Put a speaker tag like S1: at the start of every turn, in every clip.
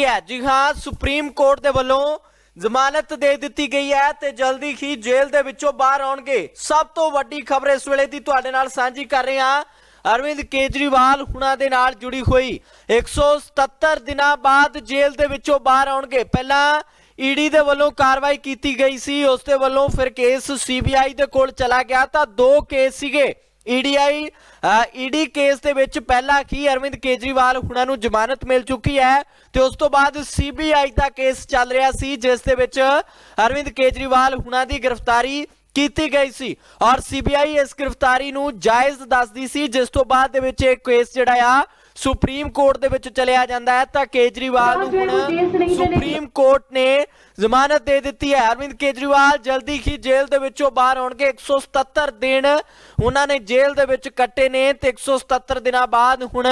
S1: है। जी हाँ, supreme court के वलों जमानत दे दी गई है ते जल्दी ही जेल दे विचों बाहर आउणगे। सब तो वड्डी खबर इस वेले दी तुहाडे नाल सांझी कर रहे हां। अरविंद केजरीवाल हुणां दे नाल जुड़ी हुई 177 दिनां बाद जेल दे विचों बाहर आउणगे। पहला ईडी दे वलों कार्रवाई की गई सी, उस दे वलों फिर केस सीबीआई दे कोल चला गया तां दो केस सीगे। ईडी केस दे विच पहला ही अरविंद केजरीवाल हुणां नूं जमानत मिल चुकी है ते उस तो बाद सीबीआई दा केस चल रहा सी जिस दे विच अरविंद केजरीवाल हुणां दी गिरफ्तारी की गई सी और सीबीआई इस गिरफ्तारी नूं जायज़ दसदी सी, जिस तो बाद दे विच एक केस जिहड़ा आ सुप्रीम कोर्ट दे विच चलिया जांदा है तां केजरीवाल नूं हुण सुप्रीम कोर्ट ने जमानत दे दी है। अरविंद केजरीवाल जल्दी ही जेल दे विचों बाहर आउणगे। 177 दिन उन्होंने जेल दे विच कट्टे ने ते 177 दिनां बाद हुण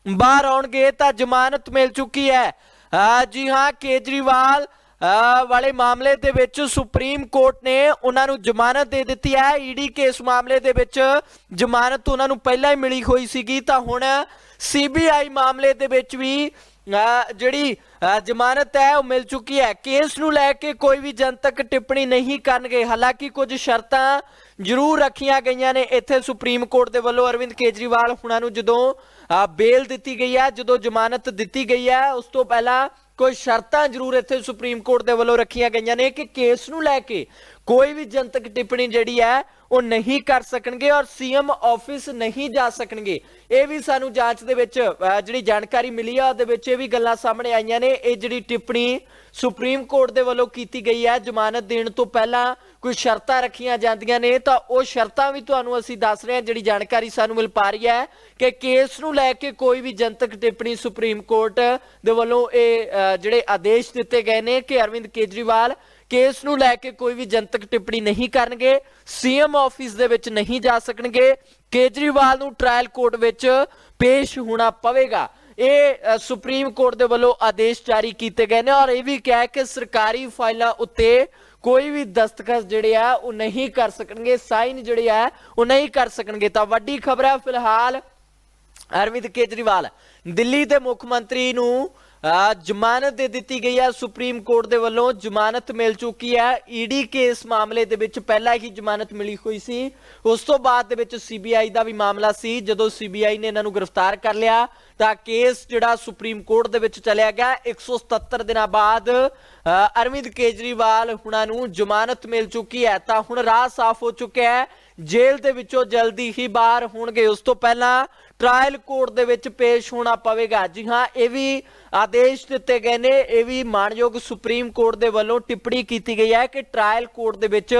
S1: बाहर आउणगे तां जमानत मिल चुकी है। जी हाँ, केजरीवाल वाले मामले दे विच सुप्रीम कोर्ट ने उन्हां नूं जमानत दे दी है। ईडी केस मामले दे विच जमानत उन्हां नूं पहलां ही मिली हुई सीगी तां हुण सीबीआई मामले दे विच भी जिहड़ी जमानत है वह मिल चुकी है। केस नूं लैके कोई भी जनतक टिप्पणी नहीं करनगे। हालांकि कुछ शर्तां जरूर रखियां गईयां ने इत्थे सुप्रीम कोर्ट दे वल्लों अरविंद केजरीवाल हुणां नूं जदों बेल दी गई है, जदों जमानत दी गई है, उस तो पहला कोई शर्तां जरूर इत्थे सुप्रीम कोर्ट दे वल्लों रखियां गईयां ने कि केस नूं लैके कोई भी जनतक टिप्पणी जिहड़ी है वो नहीं कर सकणगे और सीएम ऑफिस नहीं जा सकणगे। ये भी सानू जांच दे विच जिहड़ी जानकारी मिली है उहदे विच ये भी गल्लां सामने आईयां ने। ये जिहड़ी टिप्पणी सुप्रीम कोर्ट दे वल्लों कीती गई है जमानत देण तो पहला कोई शर्तां रखियां जांदियां ने तां ओह शर्तां भी तुहानूं असीं दस रहे हां। जिहड़ी जानकारी सानू मिल पा रही है कि केस नूं लैके कोई भी जनतक टिप्पणी सुप्रीम कोर्ट दे वल्लों जिहड़े आदेश दिते गए ने कि अरविंद केजरीवाल केस नूं लैके कोई भी जनतक टिप्पणी नहीं करनगे, सीएम ऑफिस दे विच नहीं जा सकणगे, केजरीवाल नूं ट्रायल कोर्ट विच पेश होना पवेगा। ये सुप्रीम कोर्ट दे वल्लों आदेश जारी किए गए ने और यह भी कहा कि सरकारी फाइलों उत्ते कोई भी दस्तखत जिहड़े आ वो नहीं कर सकणगे, साइन जिहड़े आ वो नहीं कर सकणगे। तां वड्डी खबर है फिलहाल अरविंद केजरीवाल दिल्ली के मुख्यमंत्री नूं जमानत दे दी गई है। सुप्रीम कोर्ट दे वल्लों जमानत मिल चुकी है। ईडी केस मामले दे विच पहला ही जमानत मिली हुई सी, उस तो बाद दे विच सीबीआई दा भी मामला सी। जदों सीबीआई ने इन्हां नूं गिरफ्तार कर लिया तां केस जिहड़ा सुप्रीम कोर्ट दे विच चलिया गया। 177 दिनां बाद अरविंद केजरीवाल हुणां नूं जमानत मिल चुकी है तां हुण राह साफ हो चुका है, जेल दे विचों जल्दी ही बाहर होणगे। उस तो पहला ट्रायल कोर्ट दे विच पेश होना पवेगा। जी हाँ, ये भी आदेश दिते गए ने, ये भी मानयोग सुप्रीम कोर्ट दे वल्लों टिप्पणी की गई है कि ट्रायल कोर्ट दे विच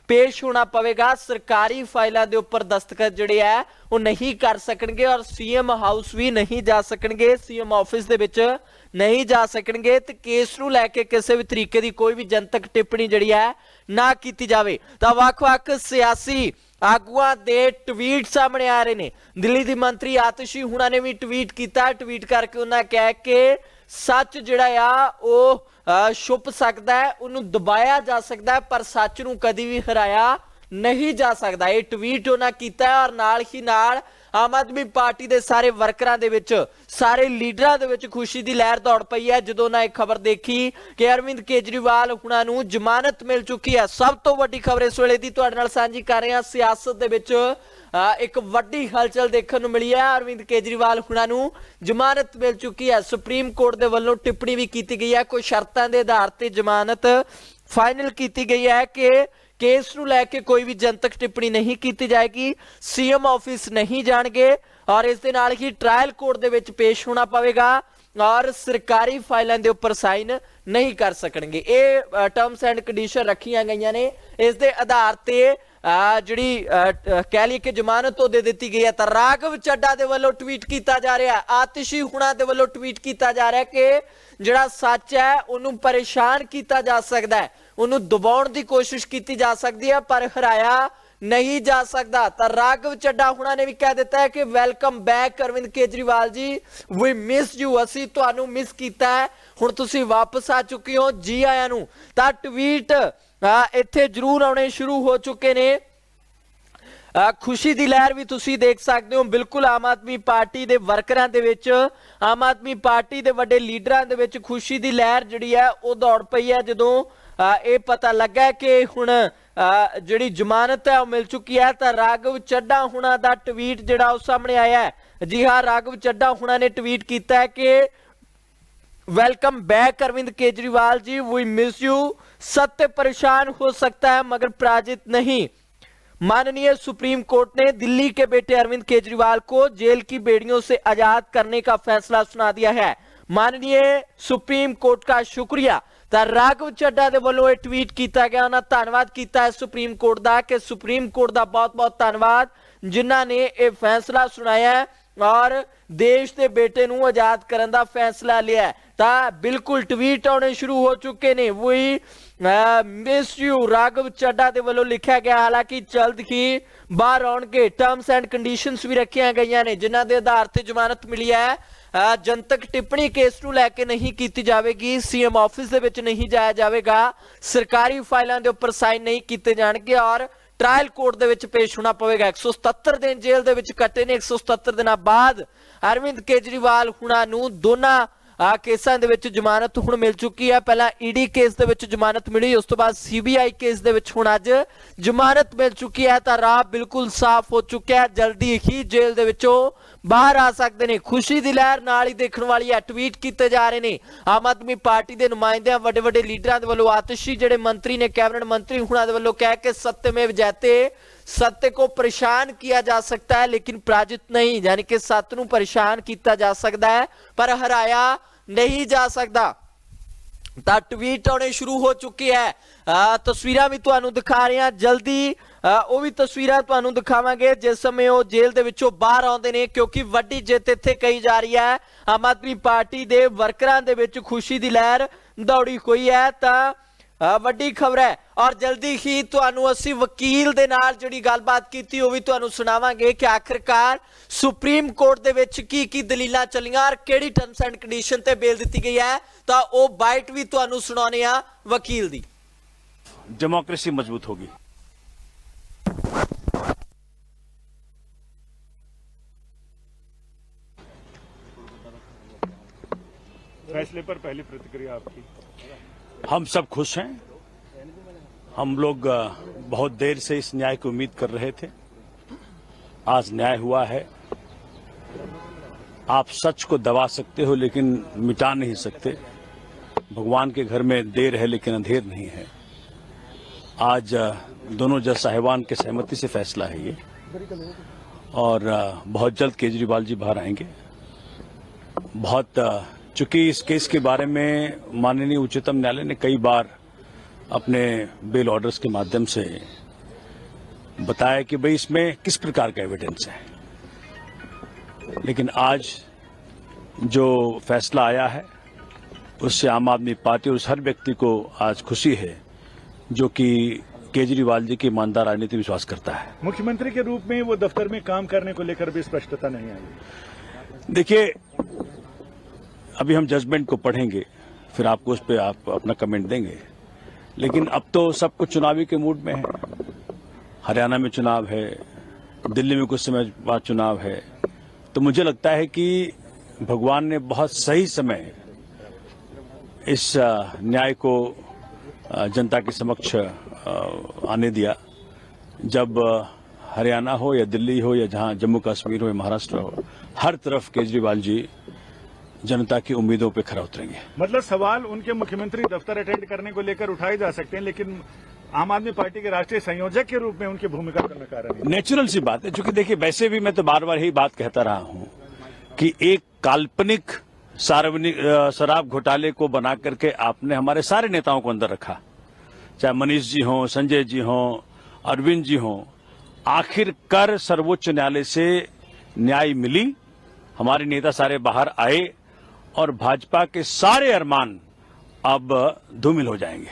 S1: पेश होना पवेगा। सरकारी फाइलों के उपर दस्तखत जिहड़े है वो नहीं कर सकणगे और सीएम हाउस भी नहीं जा सकणगे, सीएम ऑफिस दे विच नहीं जा सकणगे ते केस नूं लैके किसी भी तरीके की कोई भी जनतक टिप्पणी जिहड़ी है ना की जावे। तां वख-वख सियासी आगुआं दे ट्वीट सामने आ रहे ने। दिल्ली दी मंत्री आतिशी हुणा ने भी ट्वीट किया, ट्वीट करके उन्होंने कहा कि सच जिहड़ा आ वो छुप सकता है, उन्होंने दबाया जा सकता है पर सच नूं कदी भी हराया नहीं जा सकता। ये ट्वीट उन्होंने किया है और नाल ही नाल आम आदमी पार्टी के सारे वर्करां दे विच सारे लीडरां दे विच खुशी की लहर दौड़ पई है जदों उन्हें एक खबर देखी कि अरविंद केजरीवाल हुणां नूं जमानत मिल चुकी है। सब तो वड्डी खबर इस वेले दी तुहाडे नाल सांझी कर रहे हैं। सियासत दे विच एक वड्डी हलचल देखने को मिली है। अरविंद केजरीवाल हुणां नूं जमानत मिल चुकी है। सुप्रीम कोर्ट दे वल्लों टिप्पणी भी की गई है, कोई शर्तां दे आधार ते जमानत फाइनल की गई है कि केस नूं लैके कोई भी जनतक टिप्पणी नहीं की जाएगी, सीएम ऑफिस नहीं जाणगे और इस दे नाल ही ट्रायल कोर्ट दे विच पेश होना पवेगा और सरकारी फाइलों के उपर साइन नहीं कर सकणगे। ये टर्म्स एंड कंडीशन रखियां गई ने, इस दे आधार ते जिहड़ी कह ली कि जमानत तो दे दी गई है। तो राघव चड्डा दे वल्लों ट्वीट किया जा रहा है, आतिशी हुणा दे वल्लों ट्वीट किया जा रहा है कि जिहड़ा सच है उन्होंने परेशान किया जा सकता है, उन्होंने दबाउण की कोशिश की जा सकती है पर हराया नहीं जा सकता। तो राघव चड्डा हुणा ने भी कह दिता है कि welcome back Arvind Kejriwal ji, we miss you, असी तुहानू मिस किया है, हुण तुसी वापस आ चुके हो, जी आया नू। तां ट्वीट इत्थे जरूर आने शुरू हो चुके ने। खुशी दी लहर भी तुसी देख सकते हो। बिल्कुल आम आदमी पार्टी दे वर्करां दे विच, आम आदमी पार्टी दे वड्डे लीडरां दे विच खुशी दी लहर जिहड़ी है वो दौड़ पई है जदों ये पता लगा कि हुण जिहड़ी जमानत है वो मिल चुकी है। तो राघव चड्ढा हुणां दा ट्वीट जिहड़ा वो सामने आया है। जी हाँ, राघव चड्ढा हुणां ने ट्वीट किया है कि welcome back Arvind Kejriwal ji, we miss you. सत्य परेशान हो सकता है मगर पराजित नहीं। माननीय सुप्रीम कोर्ट ने दिल्ली के बेटे अरविंद केजरीवाल को जेल की बेड़ियों से आजाद करने का फैसला सुना दिया है। माननीय सुप्रीम कोर्ट का शुक्रिया। तो राघव चड्ढा दे वल्लों ये ट्वीट किया गया, उन्होंने धन्यवाद किया सुप्रीम कोर्ट का कि सुप्रीम कोर्ट का बहुत बहुत धन्यवाद जिन्हों ने यह फैसला सुनाया है और देश के बेटे नूं आजाद करने का फैसला लिया। तो बिल्कुल ट्वीट आने शुरू हो चुके ने। वही मिस यू राघव चड्ढा दे वल्लों लिखा गया। हालांकि जल्द ही बाहर आउणगे। टर्म्स एंड कंडीशनस भी रखिया गई ने जिन्हां दे आधार ते जमानत मिली है। जनतक टिप्पणी केस नूं लैके नहीं की जाएगी, सीएम ऑफिस दे विच नहीं जाया जाएगा, सरकारी फाइलों के उपर साइन नहीं किए जाएंगे और ट्रायल कोर्ट दे विच पेश होना पवेगा। 177 दिन जेल दे विच कट्टे ने। 177 दिनों बाद अरविंद केजरीवाल हुणां नूं दोनां केसां दे विच जमानत हुण मिल चुकी है। पहला ईडी केस दे विच जमानत मिली, उस तो बाद सीबीआई केस दे विच हुण अज जमानत मिल चुकी है। तो राह बिल्कुल साफ हो चुका है, जल्दी ही जेल दे विचों बाहर आ सकते हैं। खुशी दी लहर नाल ही देखण वाली है। ट्वीट किए जा रहे हैं आम आदमी पार्टी के नुमाइंदे वड्डे वड्डे लीडरां दे वल्लों। आतिशी जिहड़े मंत्री ने कैबिनेट मंत्री हुणां दे वल्लों कह के सत्यमेव जयते, सत्य को परेशान किया जा सकता है लेकिन पराजित नहीं, यानी कि सत्य नूं परेशान किया जा सकता है पर हराया नहीं जा सकता। तो ट्वीट आने शुरू हो चुकी है। तस्वीरां भी तुहानूं दिखा रहे हैं, जल्दी वो भी तस्वीरां तुहानूं दिखावांगे जिस समय वो जेल दे विचों बाहर आउंदे ने, क्योंकि वड्डी जित इत्थे कही जा रही है। आम आदमी पार्टी दे वर्करां दे विच खुशी दी लहर दौड़ी हुई है। तो वड्डी खबर है और जल्दी ही तुहानूं असीं वकील दे नाल जिहड़ी गलबात कीती वो भी तुहानूं सुणावांगे कि आखिरकार सुप्रीम कोर्ट दे विच की दलीलां चलियां और किहड़ी टर्म्स एंड कंडीशन ते बेल दित्ती गई है। तो वो बाइट भी तुहानूं सुणाउने आ वकील दी।
S2: डेमोक्रेसी मजबूत होगी।
S3: फैसले पर पहली प्रतिक्रिया आपकी।
S2: हम सब खुश हैं। हम लोग बहुत देर से इस न्याय की उम्मीद कर रहे थे। आज न्याय हुआ है। आप सच को दबा सकते हो लेकिन मिटा नहीं सकते। भगवान के घर में देर है लेकिन अंधेर नहीं है। आज दोनों जज साहिबान के सहमति से फैसला है ये और बहुत जल्द केजरीवाल जी बाहर आएंगे। चूंकि इस केस के बारे में माननीय उच्चतम न्यायालय ने कई बार अपने बेल ऑर्डर्स के माध्यम से बताया कि भाई इसमें किस प्रकार का एविडेंस है, लेकिन आज जो फैसला आया है उससे आम आदमी पार्टी और उस हर व्यक्ति को आज खुशी है जो कि केजरीवाल जी की ईमानदार राजनीति विश्वास करता है।
S3: मुख्यमंत्री के रूप में वो दफ्तर में काम करने को लेकर भी स्पष्टता नहीं आई।
S2: देखिए, अभी हम जजमेंट को पढ़ेंगे फिर आपको उस पर आप अपना कमेंट देंगे, लेकिन अब तो सब कुछ चुनावी के मूड में है। हरियाणा में चुनाव है, दिल्ली में कुछ समय बाद चुनाव है, तो मुझे लगता है कि भगवान ने बहुत सही समय इस न्याय को जनता के समक्ष आने दिया। जब हरियाणा हो या दिल्ली हो या जहां जम्मू कश्मीर हो या महाराष्ट्र हो, हर तरफ केजरीवाल जी जनता की उम्मीदों पे खरा उतरेंगे।
S3: मतलब सवाल उनके मुख्यमंत्री दफ्तर अटेंड करने को लेकर उठाए जा सकते हैं, लेकिन आम आदमी पार्टी के राष्ट्रीय संयोजक के रूप में उनकी भूमिका का नकारा नहीं।
S2: नेचुरल सी बात है, क्योंकि देखिए वैसे भी मैं तो बार बार यही बात कहता रहा हूं कि एक काल्पनिक सार्वजनिक शराब घोटाले को बना करके आपने हमारे सारे नेताओं को अंदर रखा, चाहे मनीष जी हों, संजय जी हों, अरविंद जी हों। आखिरकार सर्वोच्च न्यायालय से न्याय मिली, हमारे नेता सारे बाहर आए और भाजपा के सारे अरमान अब धूमिल हो जाएंगे।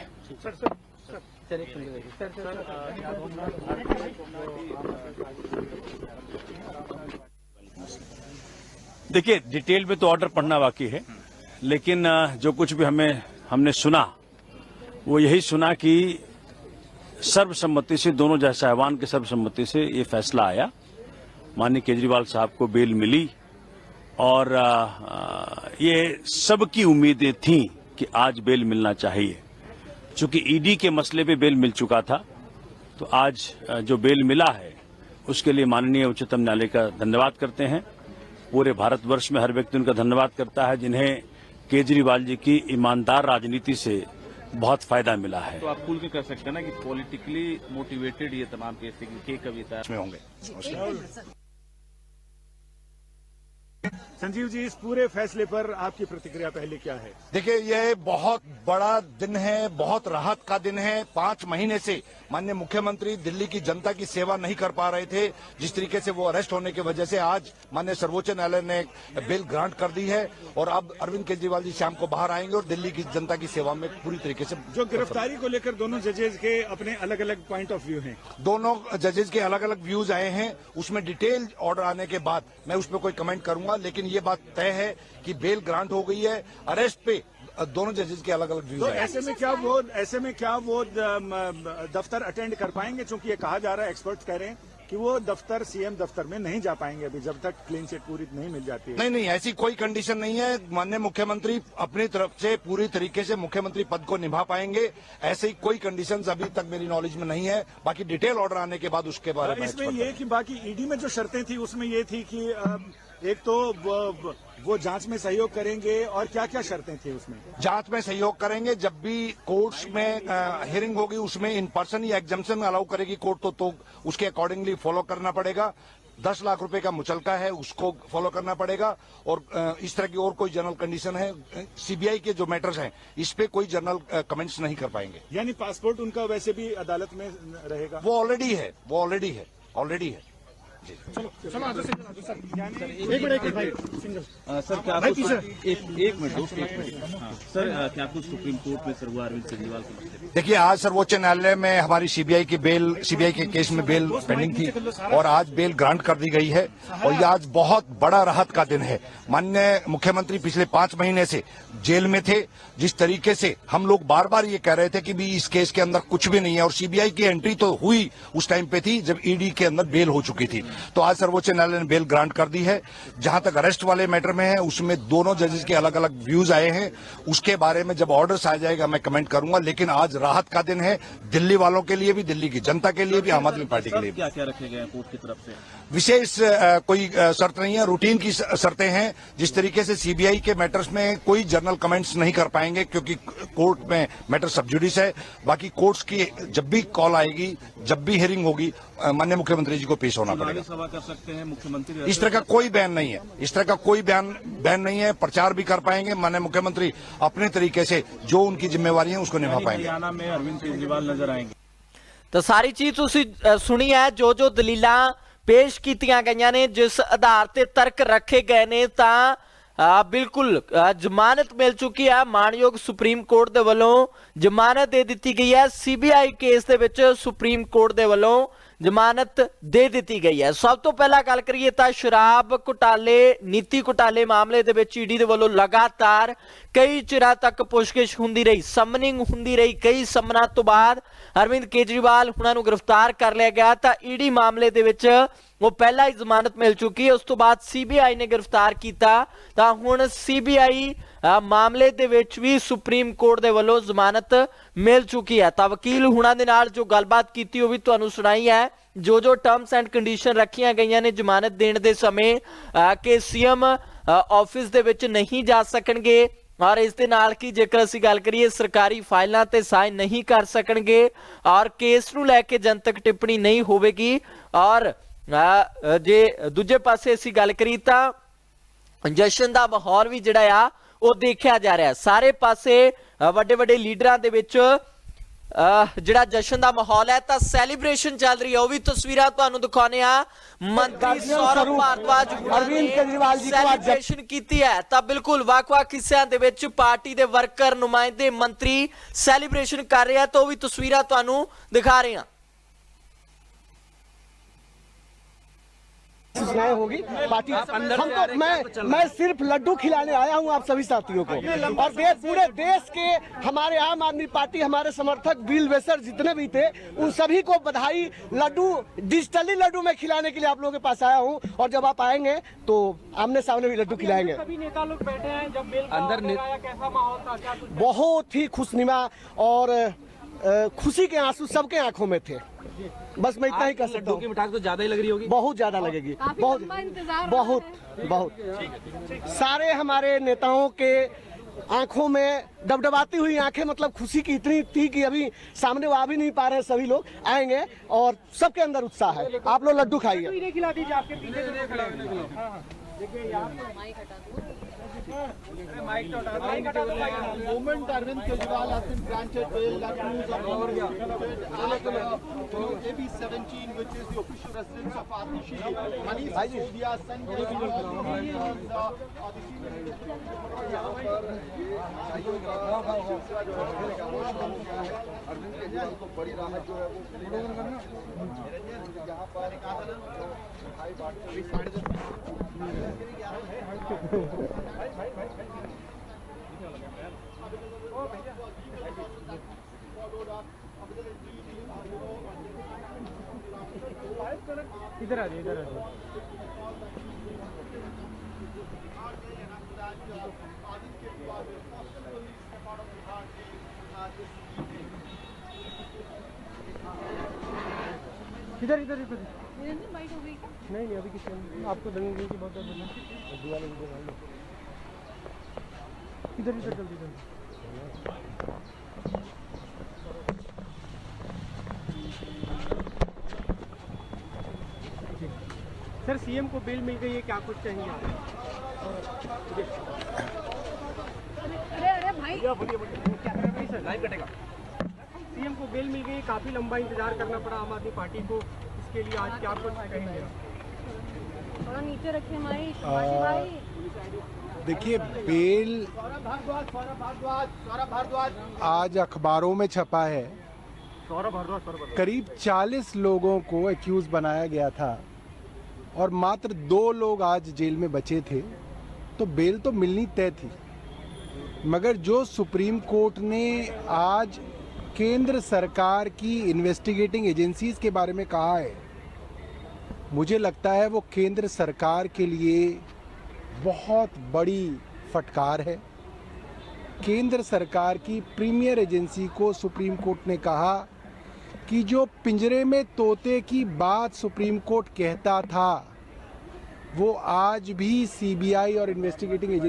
S2: देखिए, डिटेल में तो ऑर्डर पढ़ना बाकी है, लेकिन जो कुछ भी हमने सुना वो यही सुना कि सर्वसम्मति से, दोनों जज साहिबान के सर्वसम्मति से ये फैसला आया। माननीय केजरीवाल साहब को बेल मिली और ये सबकी उम्मीदें थीं कि आज बेल मिलना चाहिए। चूंकि ईडी के मसले पे बेल मिल चुका था, तो आज जो बेल मिला है उसके लिए माननीय उच्चतम न्यायालय का धन्यवाद करते हैं। पूरे भारतवर्ष में हर व्यक्ति उनका धन्यवाद करता है जिन्हें केजरीवाल जी की ईमानदार राजनीति से बहुत फायदा मिला है।
S4: तो आप खुल के कर सकते हैं ना कि पॉलिटिकली मोटिवेटेड ये तमाम केस के कविता
S2: में होंगे।
S3: संजीव जी, इस पूरे फैसले पर आपकी प्रतिक्रिया पहले क्या है?
S5: देखिए, यह बहुत बड़ा दिन है, बहुत राहत का दिन है। 5 महीने से माननीय मुख्यमंत्री दिल्ली की जनता की सेवा नहीं कर पा रहे थे। जिस तरीके से वो अरेस्ट होने की वजह से आज माननीय सर्वोच्च न्यायालय ने बेल ग्रांट कर दी है और अब अरविंद केजरीवाल जी शाम को बाहर आएंगे और दिल्ली की जनता की सेवा में पूरी तरीके से।
S3: जो गिरफ्तारी को लेकर दोनों जजेज के अपने अलग अलग पॉइंट ऑफ व्यू हैं।
S5: दोनों जजेज के अलग अलग व्यूज आए हैं, उसमें डिटेल ऑर्डर आने के बाद मैं उस पर कोई कमेंट करूंगा, लेकिन ये बात तय है कि बेल ग्रांट हो गई है। अरेस्ट पे दोनों जजेस के अलग अलग व्यूज
S3: तो
S5: हैं।
S3: ऐसे में क्या वो दफ्तर अटेंड कर पाएंगे? चूंकि ये कहा जा रहा है, एक्सपर्ट कह रहे हैं कि वो दफ्तर, सीएम दफ्तर में नहीं जा पाएंगे अभी, जब तक क्लीन चिट पूरी नहीं मिल जाती है।
S5: नहीं, ऐसी कोई कंडीशन नहीं है। माननीय मुख्यमंत्री अपनी तरफ से पूरी तरीके से मुख्यमंत्री पद को निभा पाएंगे। ऐसी कोई कंडीशंस अभी तक मेरी नॉलेज में नहीं है। बाकी डिटेल ऑर्डर आने के बाद उसके बारे में
S3: इसमें ये कि बाकी ईडी में जो शर्तें थी उसमें ये थी कि एक तो वो जांच में सहयोग करेंगे, और क्या क्या शर्तें थी उसमें?
S5: जांच में सहयोग करेंगे। जब भी कोर्ट्स में हियरिंग होगी उसमें इन पर्सन या एग्जामिशन अलाउ करेगी कोर्ट, तो उसके अकॉर्डिंगली फॉलो करना पड़ेगा। 10 लाख रुपए का मुचलका है, उसको फॉलो करना पड़ेगा। और इस तरह की और कोई जनरल कंडीशन है, सीबीआई के जो मैटर्स हैं इस पे कोई जनरल कमेंट्स नहीं कर पाएंगे।
S3: यानी पासपोर्ट उनका वैसे भी अदालत में रहेगा?
S5: वो ऑलरेडी है।
S4: सर क्या आपको एक मिनट सर क्या आपको सुप्रीम कोर्ट में सर हुआ अरविंद केजरीवाल के मसले?
S5: देखिए, आज सर्वोच्च न्यायालय में हमारी सीबीआई के केस में बेल पेंडिंग थी और आज बेल ग्रांट कर दी गई है और ये आज बहुत बड़ा राहत का दिन है। माननीय मुख्यमंत्री पिछले 5 महीने से जेल में थे। जिस तरीके से हम लोग बार बार ये कह रहे थे कि भी इस केस के अंदर कुछ भी नहीं है, और सीबीआई की एंट्री तो हुई उस टाइम पे थी जब ईडी के अंदर बेल हो चुकी थी। तो आज सर्वोच्च न्यायालय ने बेल ग्रांट कर दी है। जहां तक अरेस्ट वाले मैटर में है उसमें दोनों जजेस के अलग अलग व्यूज आए हैं। उसके बारे में जब ऑर्डर्स आ जाएगा मैं कमेंट करूंगा, लेकिन आज राहत का दिन है दिल्ली वालों के लिए भी, दिल्ली की जनता के लिए भी, आम आदमी पार्टी के लिए भी।
S4: क्या क्या रखे गए कोर्ट की तरफ से?
S5: विशेष कोई शर्त नहीं है, रूटीन की शर्तें हैं। जिस तरीके से सीबीआई के मैटर्स में कोई जनरल कमेंट्स नहीं कर पाएंगे क्योंकि कोर्ट में मैटर सब जुडिस है। बाकी कोर्ट्स की जब भी कॉल आएगी, जब भी हियरिंग होगी, माननीय मुख्यमंत्री जी को पेश होना पड़ेगा।
S4: सभा कर सकते हैं मुख्यमंत्री?
S5: इस तरह का कोई बैन नहीं है। प्रचार भी कर पाएंगे। माननीय मुख्यमंत्री अपने तरीके से जो उनकी जिम्मेवारी है उसको निभा पाएंगे।
S4: हरियाणा में अरविंद केजरीवाल नजर आएंगे।
S1: ਤਾਂ ਸਾਰੀ ਚੀਜ਼ ਤੁਸੀਂ ਸੁਣੀ ਹੈ, ਜੋ ਦਲੀਲਾਂ ਪੇਸ਼ ਕੀਤੀਆਂ ਗਈਆਂ ਨੇ, ਜਿਸ ਆਧਾਰ ਤੇ ਤਰਕ ਰੱਖੇ ਗਏ ਨੇ, ਤਾਂ ਬਿਲਕੁਲ ਜ਼ਮਾਨਤ ਮਿਲ ਚੁੱਕੀ ਹੈ। ਮਾਣਯੋਗ ਸੁਪਰੀਮ ਕੋਰਟ ਦੇ ਵੱਲੋਂ ਜ਼ਮਾਨਤ ਦੇ ਦਿੱਤੀ ਗਈ ਹੈ। ਸੀਬੀਆਈ ਕੇਸ ਦੇ ਵਿੱਚ ਸੁਪਰੀਮ ਕੋਰਟ ਦੇ ਵੱਲੋਂ ਜ਼ਮਾਨਤ ਦੇ ਦਿੱਤੀ ਗਈ ਹੈ। ਸਭ ਤੋਂ ਪਹਿਲਾਂ ਗੱਲ ਕਰੀਏ ਤਾਂ ਸ਼ਰਾਬ ਘੁਟਾਲੇ, ਨੀਤੀ ਘੁਟਾਲੇ ਮਾਮਲੇ ਦੇ ਵਿੱਚ ਈਡੀ ਦੇ ਵੱਲੋਂ ਲਗਾਤਾਰ ਕਈ ਚਿਰਾਂ ਤੱਕ ਪੁੱਛਗਿੱਛ ਹੁੰਦੀ ਰਹੀ, ਸਮਨਿੰਗ ਹੁੰਦੀ ਰਹੀ। ਕਈ ਸਮਨਾਂ ਤੋਂ ਬਾਅਦ ਅਰਵਿੰਦ ਕੇਜਰੀਵਾਲ ਹੁਣਾਂ ਨੂੰ ਗ੍ਰਿਫਤਾਰ ਕਰ ਲਿਆ ਗਿਆ। ਤਾਂ ਈਡੀ ਮਾਮਲੇ ਦੇ ਵਿੱਚ ਉਹ ਪਹਿਲਾਂ ਹੀ ਜ਼ਮਾਨਤ ਮਿਲ ਚੁੱਕੀ ਹੈ। ਉਸ ਤੋਂ ਬਾਅਦ ਸੀਬੀਆਈ ਨੇ ਗ੍ਰਿਫਤਾਰ ਕੀਤਾ, ਤਾਂ ਹੁਣ ਸੀਬੀਆਈ ਮਾਮਲੇ ਦੇ ਵਿੱਚ ਵੀ ਸੁਪਰੀਮ ਕੋਰਟ ਦੇ ਵੱਲੋਂ ਜ਼ਮਾਨਤ ਮਿਲ ਚੁੱਕੀ ਹੈ। ਤਾਂ ਵਕੀਲ ਹੁਣਾਂ ਦੇ ਨਾਲ ਜੋ ਗੱਲਬਾਤ ਕੀਤੀ ਉਹ ਵੀ ਤੁਹਾਨੂੰ ਸੁਣਾਈ ਹੈ। ਜੋ ਟਰਮਸ ਐਂਡ ਕੰਡੀਸ਼ਨ ਰੱਖੀਆਂ ਗਈਆਂ ਨੇ ਜ਼ਮਾਨਤ ਦੇਣ ਦੇ ਸਮੇਂ ਕਿ ਸੀਐਮ ਆਫਿਸ ਦੇ ਵਿੱਚ ਨਹੀਂ ਜਾ ਸਕਣਗੇ, और इस दे नाल की जेकर असीं गल करिए सरकारी फाइलों ते साइन नहीं कर सकणगे, और केस नूं लैके जनतक टिप्पणी नहीं होवेगी। और जे दूजे पासे असीं गल करी तां जशन दा माहौल भी जिहड़ा आ ਉਹ देखा जा रहा है। सारे पासे वड्डे वड्डे लीडरां दे विच ਜਿਹੜਾ ਜਸ਼ਨ ਦਾ ਮਾਹੌਲ ਹੈ, ਤਾਂ ਸੈਲੀਬ੍ਰੇਸ਼ਨ ਚੱਲ ਰਹੀ ਹੈ। ਉਹ ਵੀ ਤਸਵੀਰਾਂ ਤੁਹਾਨੂੰ ਦਿਖਾਉਣੇ ਆ। ਮੰਤਰੀ ਸੌਰਵ ਭਾਰਦਵਾਜ ਅਰਵਿੰਦ ਕੇਜਰੀਵਾਲ ਜੀ ਸੈਲੀਬ੍ਰੇਸ਼ਨ ਕੀਤੀ ਹੈ। ਤਾਂ ਬਿਲਕੁਲ ਵੱਖ-ਵੱਖ ਹਿੱਸਿਆਂ ਦੇ ਵਿੱਚ ਪਾਰਟੀ ਦੇ ਵਰਕਰ, ਨੁਮਾਇੰਦੇ, ਮੰਤਰੀ ਸੈਲੀਬ੍ਰੇਸ਼ਨ ਕਰ ਰਹੇ ਆ। ਤਾਂ ਉਹ ਵੀ ਤਸਵੀਰਾਂ ਤੁਹਾਨੂੰ ਦਿਖਾ ਰਹੇ ਹਾਂ।
S6: सूचनाएं होगी पार्टी हम तो मैं सिर्फ लड्डू खिलाने आया हूं आप सभी साथियों को, और पूरे देश के हमारे आम आदमी पार्टी हमारे समर्थक बिल वेसर जितने भी थे उन सभी को बधाई, लड्डू डिजिटली लड्डू मैं खिलाने के लिए आप लोगों के पास आया हूं, और जब आप आएंगे तो आमने सामने भी लड्डू खिलाएंगे।
S7: सभी नेता लोग बैठे हैं, जब बेल अंदर कैसा माहौल था, क्या कुछ?
S6: बहुत ही खुशनुमा और खुशी के आंसू सबके आंखों में थे। बस मैं इतना ही कह सकता
S7: लड्डू की
S6: हूँ।
S7: मिठास तो ज्यादा ही लग रही होगी,
S6: बहुत ज्यादा लगेगी, बहुत सारे हमारे नेताओं के आंखों में डबडबाती हुई आंखें, मतलब खुशी की इतनी थी कि अभी सामने वो आ भी नहीं पा रहे। सभी लोग आएंगे और सबके अंदर उत्साह है। आप लोग लड्डू खाइए।
S7: खिला दीजिए, आपके पीछे जो खड़े हैं। देखिए यहाँ माइक तो हटा दो।
S8: Movement Arvind Kejriwal has been granted bail accused of AB 17, which is the official residence of Atishi. Manish Sisodia, Sanjay Arvind Kejriwal को बड़ी राहत जो है वो यहाँ पर
S7: इधर आ जाइए, इधर आ जाइए। इधर इधर इधर नहीं अभी किसी आपको लगेंगे कि बहुत इधर इधर जल्दी जल्दी। सर सीएम को बेल मिल गई है, क्या कुछ कहेंगे?
S9: अरे भाई
S7: सर लाइव कटेगा। सीएम को बेल मिल गई, काफी लंबा इंतजार करना पड़ा आम आदमी पार्टी को, इसके लिए आज क्या कुछ कहेंगे?
S9: थोड़ा नीचे रखिए भाई।
S8: देखिए, बेल आज अखबारों में छपा है। करीब 40 लोगों को एक्यूज बनाया गया था और मात्र 2 लोग आज जेल में बचे थे, तो बेल तो मिलनी तय थी। मगर जो सुप्रीम कोर्ट ने आज केंद्र सरकार की इन्वेस्टिगेटिंग एजेंसीज के बारे में कहा है, मुझे लगता है वो केंद्र सरकार के लिए बहुत बड़ी फटकार है। केंद्र सरकार की प्रीमियर एजेंसी को सुप्रीम कोर्ट ने कहा कि जो पिंजरे में तोते की बात सुप्रीम कोर्ट कहता था, वो आज भी सीबीआई और इन्वेस्टिगेटिंग एजेंसी